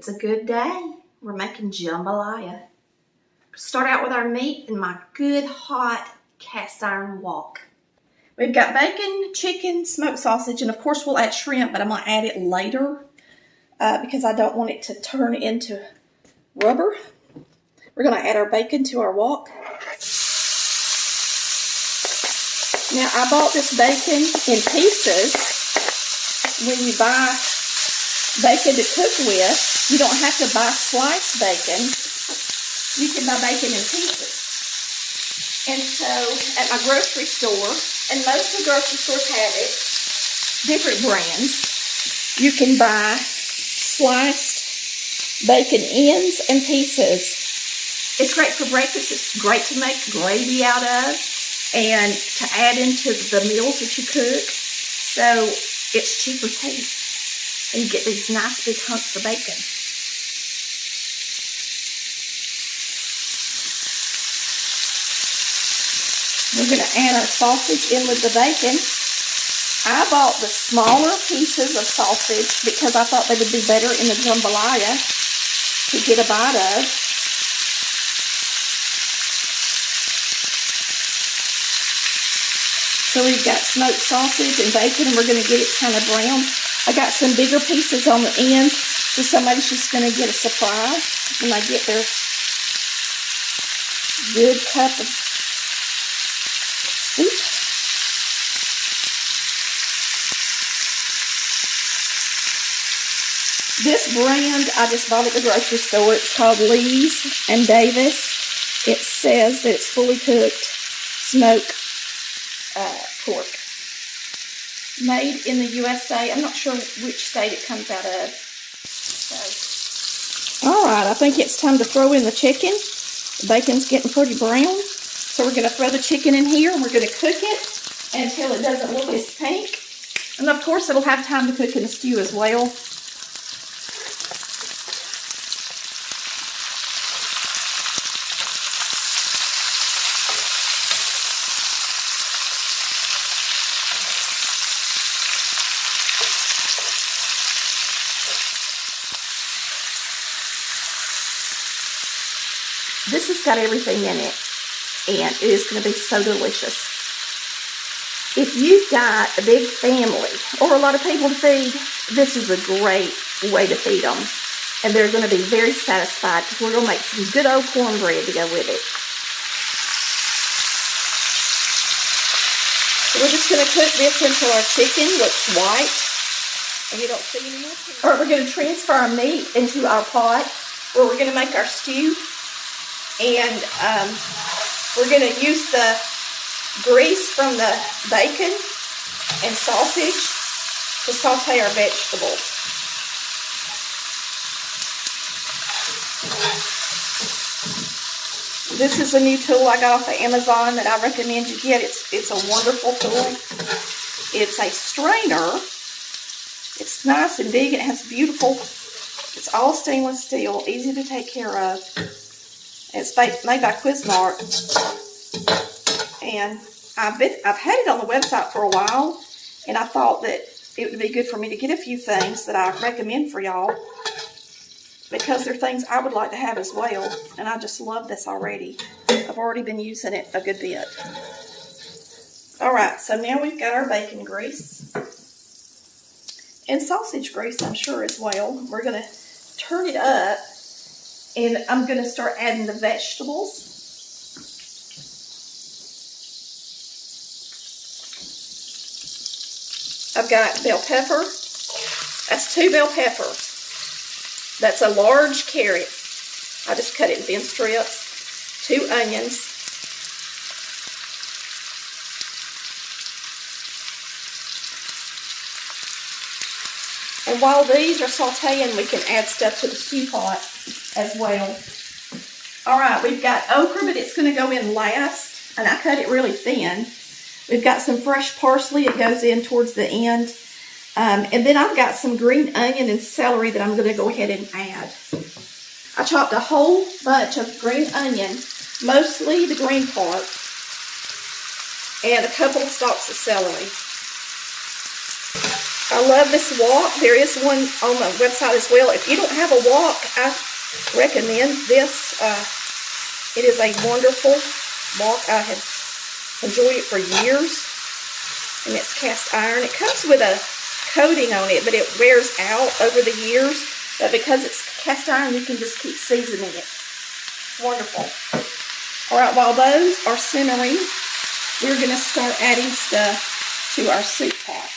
It's a good day. We're making jambalaya. Start out with our meat in my good hot cast iron wok. We've got bacon, chicken, smoked sausage, and of course we'll add shrimp, but I'm going to add it later because I don't want it to turn into rubber. We're going to add our bacon to our wok. Now I bought this bacon in pieces. When you buy bacon to cook with, you don't have to buy sliced bacon. You can buy bacon in pieces. And so at my grocery store, and most of the grocery stores have it, different brands, you can buy sliced bacon ends and pieces. It's great for breakfast. It's great to make gravy out of and to add into the meals that you cook. So it's cheaper too. And you get these nice big hunks of bacon. We're going to add our sausage in with the bacon. I bought the smaller pieces of sausage because I thought they would be better in the jambalaya to get a bite of. So we've got smoked sausage and bacon, and we're going to get it kind of brown. I got some bigger pieces on the end, so somebody's just going to get a surprise when they get their good cup of soup. This brand, I just bought at the grocery store. It's called Lee's and Davis. It says that it's fully cooked smoked pork. Made in the USA. I'm not sure which state it comes out of. So. Alright, I think it's time to throw in the chicken. The bacon's getting pretty brown. So we're going to throw the chicken in here and we're going to cook it until it doesn't look as pink. And of course it'll have time to cook in the stew as well. This has got everything in it, and it is going to be so delicious. If you've got a big family or a lot of people to feed, this is a great way to feed them. And they're going to be very satisfied because we're going to make some good old cornbread to go with it. So we're just going to cook this until our chicken looks white and you don't see any more. All right, we're going to transfer our meat into our pot where we're going to make our stew. And we're going to use the grease from the bacon and sausage to saute our vegetables. This is a new tool I got off of Amazon that I recommend you get. It's a wonderful tool. It's a strainer. It's nice and big. It has beautiful, it's all stainless steel, easy to take care of. It's made by Cuisinart, and I've had it on the website for a while, and I thought that it would be good for me to get a few things that I recommend for y'all, because they're things I would like to have as well, and I just love this already. I've already been using it a good bit. Alright, so now we've got our bacon grease, and sausage grease I'm sure as well. We're going to turn it up. And I'm going to start adding the vegetables. I've got bell pepper. That's 2 bell peppers. That's a large carrot. I just cut it in thin strips. 2 onions. And while these are sauteing, we can add stuff to the stew pot as well. Alright, we've got okra, but it's going to go in last, and I cut it really thin. We've got some fresh parsley, it goes in towards the end. And then I've got some green onion and celery that I'm going to go ahead and add. I chopped a whole bunch of green onion, mostly the green part, and a couple of stalks of celery. I love this wok. There is one on the website as well. If you don't have a wok, I recommend this. It is a wonderful wok. I have enjoyed it for years. And it's cast iron. It comes with a coating on it, but it wears out over the years. But because it's cast iron, you can just keep seasoning it. Wonderful. All right, while those are simmering, we're going to start adding stuff to our soup pot.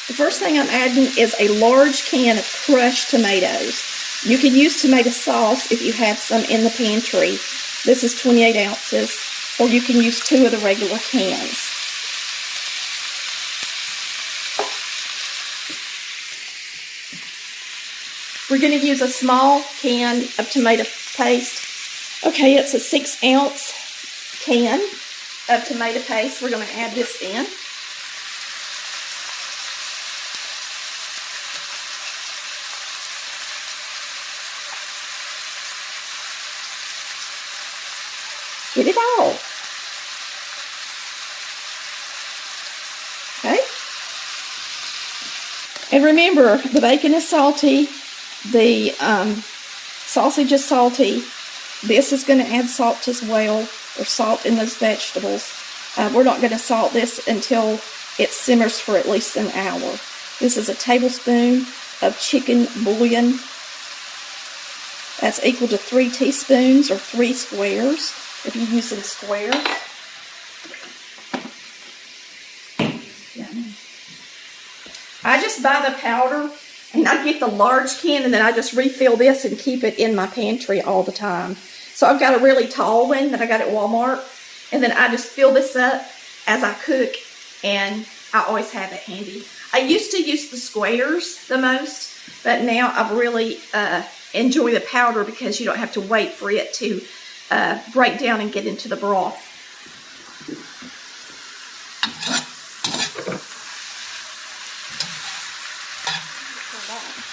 The first thing I'm adding is a large can of crushed tomatoes. You can use tomato sauce if you have some in the pantry. This is 28 ounces, or you can use 2 of the regular cans. We're going to use a small can of tomato paste. Okay, it's a 6-ounce can of tomato paste. We're going to add this in. Get it all. Okay. And remember, the bacon is salty. The sausage is salty. This is going to add salt as well, or salt in those vegetables. We're not going to salt this until it simmers for at least an hour. This is a tablespoon of chicken bouillon. That's equal to 3 teaspoons or 3 squares if you're using squares. I just buy the powder, and I get the large can, and then I just refill this and keep it in my pantry all the time. So I've got a really tall one that I got at Walmart, and then I just fill this up as I cook, and I always have it handy. I used to use the squares the most, but now I really enjoy the powder because you don't have to wait for it to break down and get into the broth.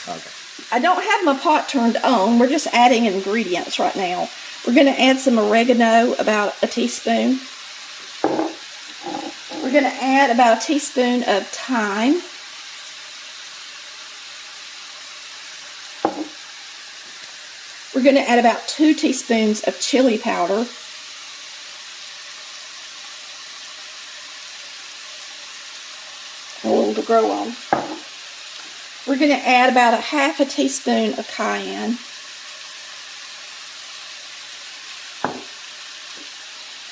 Okay. I don't have my pot turned on. We're just adding ingredients right now. We're going to add some oregano, about a teaspoon. We're going to add about a teaspoon of thyme. We're going to add about 2 teaspoons of chili powder. A little to grow on. We're going to add about a half a teaspoon of cayenne.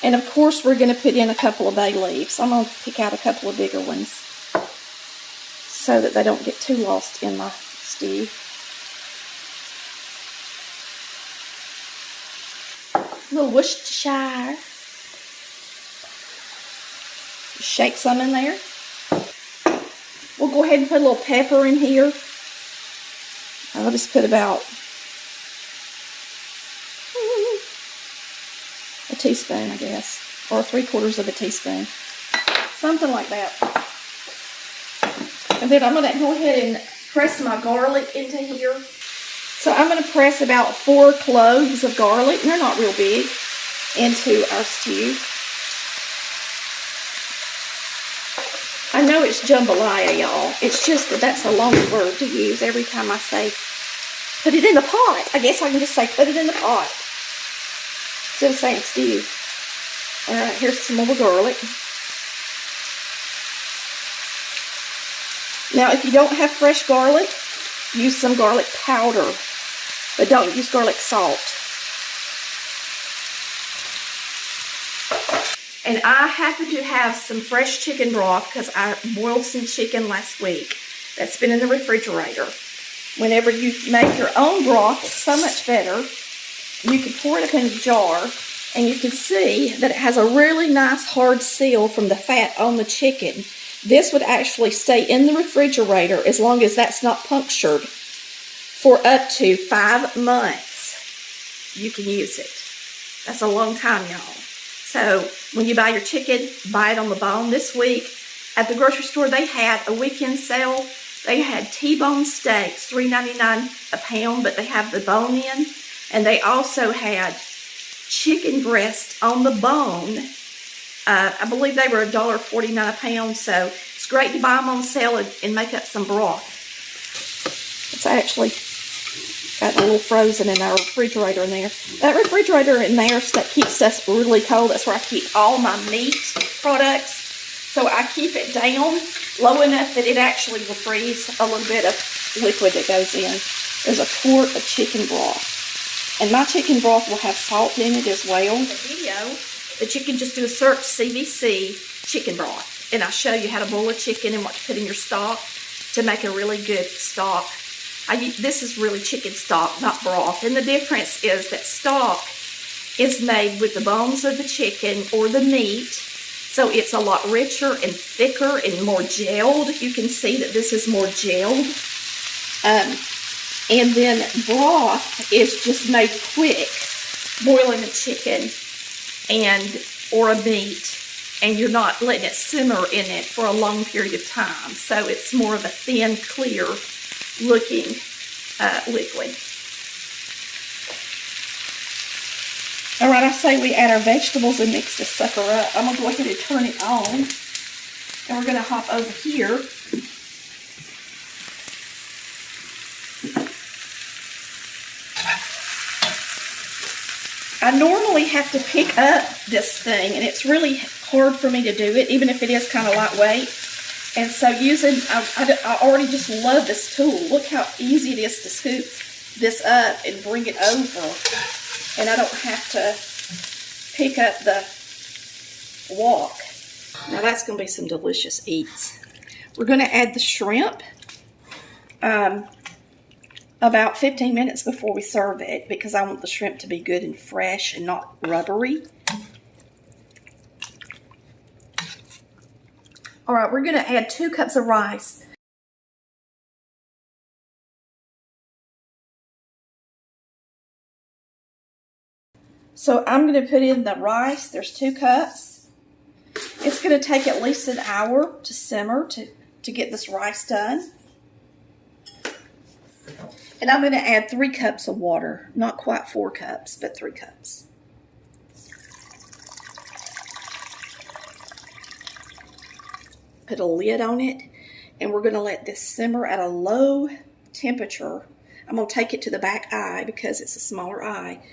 And of course, we're going to put in a couple of bay leaves. I'm going to pick out a couple of bigger ones so that they don't get too lost in my stew. A little Worcestershire. Shake some in there. We'll go ahead and put a little pepper in here. I'll just put about a teaspoon, I guess, or 3/4 of a teaspoon, something like that. And then I'm going to go ahead and press my garlic into here. So I'm going to press about 4 cloves of garlic, and they're not real big, into our stew. I know it's jambalaya, y'all. It's just that that's a long word to use every time I say put it in the pot. I guess I can just say put it in the pot instead of saying stew. Alright, here's some more garlic. Now, if you don't have fresh garlic, use some garlic powder, but don't use garlic salt. And I happen to have some fresh chicken broth because I boiled some chicken last week that's been in the refrigerator. Whenever you make your own broth, it's so much better. You can pour it up in a jar, and you can see that it has a really nice hard seal from the fat on the chicken. This would actually stay in the refrigerator as long as that's not punctured for up to 5 months. You can use it. That's a long time, y'all. So when you buy your chicken, buy it on the bone. This week at the grocery store, they had a weekend sale. They had T-bone steaks, $3.99 a pound, but they have the bone in. And they also had chicken breast on the bone. I believe they were $1.49 a pound, so it's It's great to buy them on sale and make up some broth. It's actually got a little frozen in our refrigerator in there. That refrigerator in there that keeps us really cold. That's where I keep all my meat products. So I keep it down low enough that it actually will freeze a little bit of liquid that goes in. There's a quart of chicken broth. And my chicken broth will have salt in it as well. In the video, that you can just do a search CVC chicken broth. And I'll show you how to boil a chicken and what to put in your stock to make a really good stock. This is really chicken stock, not broth. And the difference is that stock is made with the bones of the chicken or the meat. So it's a lot richer and thicker and more gelled. You can see that this is more gelled. And then broth is just made quick, boiling a chicken or a meat, and you're not letting it simmer in it for a long period of time. So it's more of a thin, clear looking liquid. All right, I say we add our vegetables and mix this sucker up. I'm gonna go ahead and turn it on, and we're gonna hop over here. I normally have to pick up this thing, and it's really hard for me to do it, even if it is kind of lightweight. And so I already just love this tool. Look how easy it is to scoop this up and bring it over. And I don't have to pick up the wok. Now that's going to be some delicious eats. We're going to add the shrimp about 15 minutes before we serve it, because I want the shrimp to be good and fresh and not rubbery. All right, we're going to add 2 cups of rice. So I'm going to put in the rice. There's 2 cups. It's going to take at least an hour to simmer to get this rice done. And I'm going to add 3 cups of water. Not quite 4 cups, but 3 cups. Put a lid on it, and we're going to let this simmer at a low temperature. I'm going to take it to the back eye because it's a smaller eye,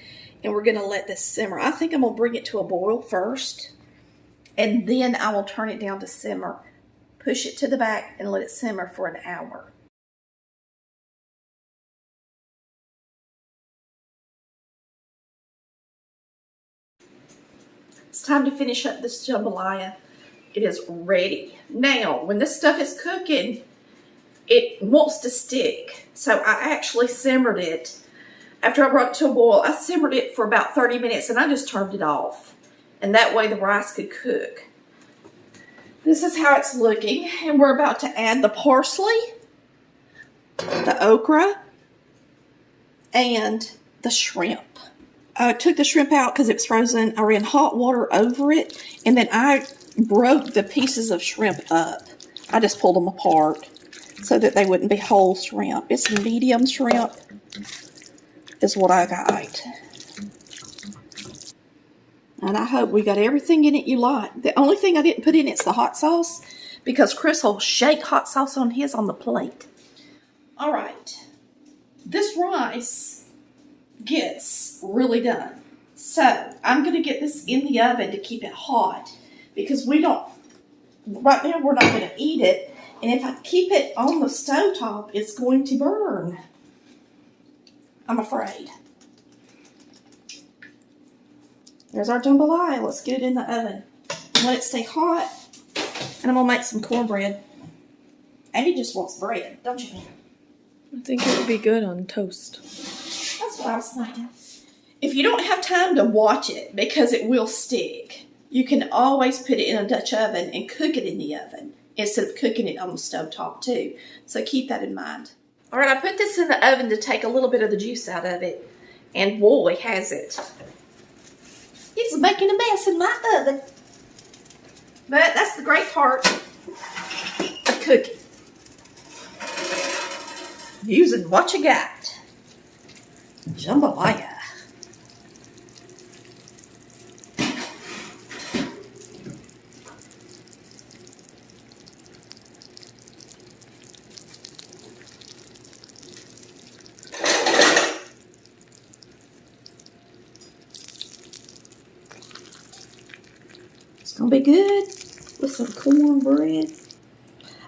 and we're going to let this simmer. I think I'm going to bring it to a boil first, and then I will turn it down to simmer. Push it to the back and let it simmer for an hour. It's time to finish up this jambalaya. It is ready. Now, when this stuff is cooking, it wants to stick. So I actually simmered it. After I brought it to a boil, I simmered it for about 30 minutes and I just turned it off. And that way the rice could cook. This is how it's looking. And we're about to add the parsley, the okra, and the shrimp. I took the shrimp out because it was frozen. I ran hot water over it, and then I broke the pieces of shrimp up. I just pulled them apart so that they wouldn't be whole shrimp. It's medium shrimp is what I got. And I hope we got everything in it you like. The only thing I didn't put in it's the hot sauce, because Chris will shake hot sauce on his on the plate. All right. This rice gets really done. So I'm going to get this in the oven to keep it hot, because right now we're not going to eat it, and if I keep it on the stovetop, it's going to burn, I'm afraid. There's our jambalaya. Let's get it in the oven. Let it stay hot, and I'm going to make some cornbread. Amy just wants bread, don't you? I think it would be good on toast. That's what I was thinking. If you don't have time to watch it because it will stick, you can always put it in a Dutch oven and cook it in the oven instead of cooking it on the stovetop too. So keep that in mind. All right, I put this in the oven to take a little bit of the juice out of it, and boy, has it. It's making a mess in my oven. But that's the great part of cooking. Using what you got. Jambalaya. be good with some cornbread.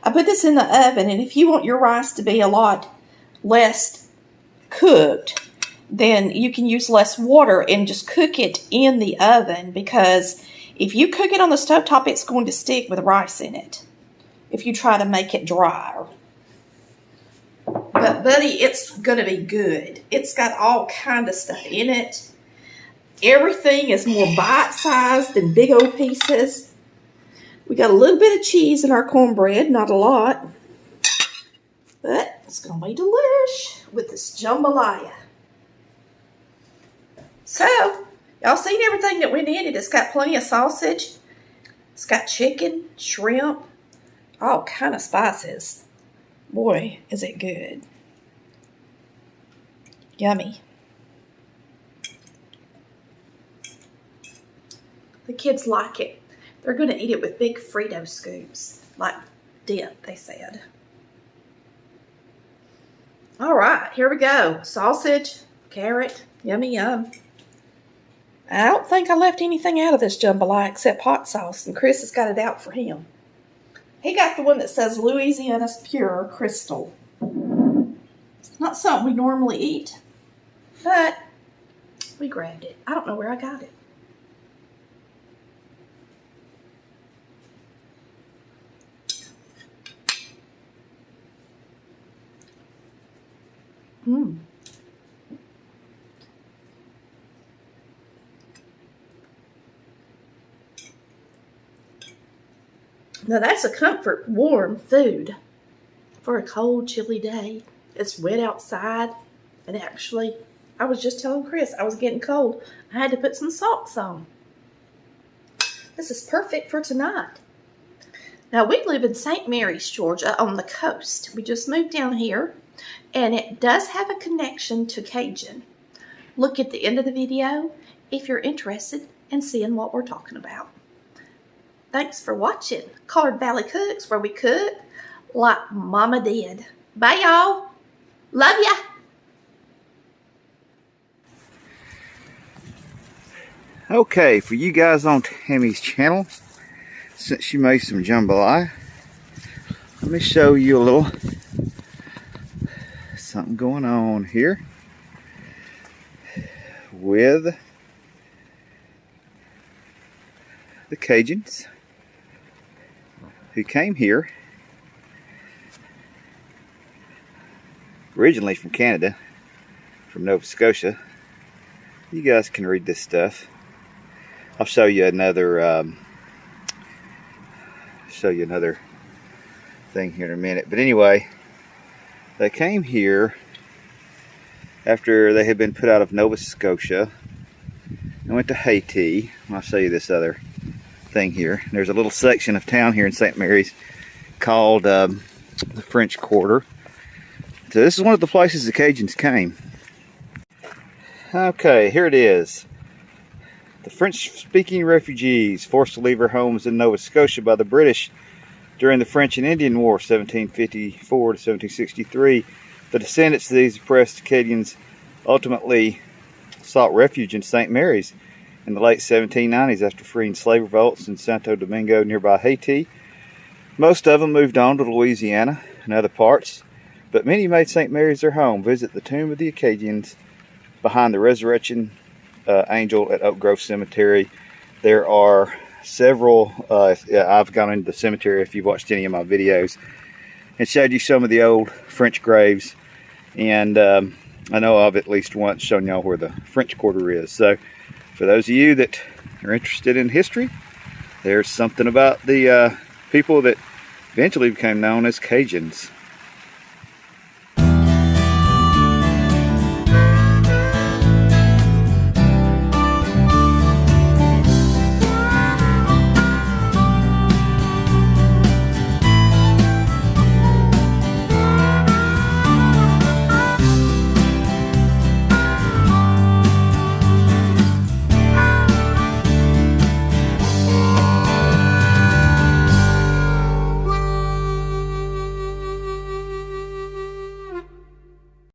I put this in the oven, and if you want your rice to be a lot less cooked, then you can use less water and just cook it in the oven, because if you cook it on the stovetop, it's going to stick with rice in it if you try to make it drier. But buddy, it's going to be good. It's got all kind of stuff in it. Everything is more bite-sized than big old pieces. We got a little bit of cheese in our cornbread, not a lot. But it's going to be delish with this jambalaya. So, y'all seen everything that went in it. It's got plenty of sausage. It's got chicken, shrimp, all kind of spices. Boy, is it good. Yummy. The kids like it. They're going to eat it with big Frito scoops, like dip, they said. All right, here we go. Sausage, carrot, yummy yum. I don't think I left anything out of this jambalaya except hot sauce, and Chris has got it out for him. He got the one that says Louisiana's Pure Crystal. It's not something we normally eat, but we grabbed it. I don't know where I got it. Mmm. Now that's a comfort, warm food for a cold, chilly day. It's wet outside, and actually, I was just telling Chris I was getting cold. I had to put some socks on. This is perfect for tonight. Now we live in St. Mary's, Georgia, on the coast. We just moved down here, and it does have a connection to Cajun. Look at the end of the video if you're interested in seeing what we're talking about. Thanks for watching Collard Valley Cooks, where we cook like Mama did. Bye, y'all. Love ya. Okay, for you guys on Tammy's channel, since she made some jambalaya, let me show you a little something going on here with the Cajuns who came here originally from Canada, from Nova Scotia. You guys can read this stuff. I'll show you another thing here in a minute. But anyway, they came here after they had been put out of Nova Scotia and went to Haiti. I'll show you this other thing here. There's a little section of town here in St. Mary's called the French Quarter. So this is one of the places the Cajuns came. Okay, here it is. The French-speaking refugees forced to leave their homes in Nova Scotia by the British during the French and Indian War, 1754 to 1763. The descendants of these oppressed Acadians ultimately sought refuge in St. Mary's in the late 1790s after freeing slave revolts in Santo Domingo, nearby Haiti. Most of them moved on to Louisiana and other parts, but many made St. Mary's their home. Visit the tomb of the Acadians behind the Resurrection Angel at Oak Grove Cemetery. There are several, I've gone into the cemetery if you've watched any of my videos and showed you some of the old French graves, and I know I've at least once shown y'all where the French Quarter is. So for those of you that are interested in history, there's something about the people that eventually became known as Cajuns.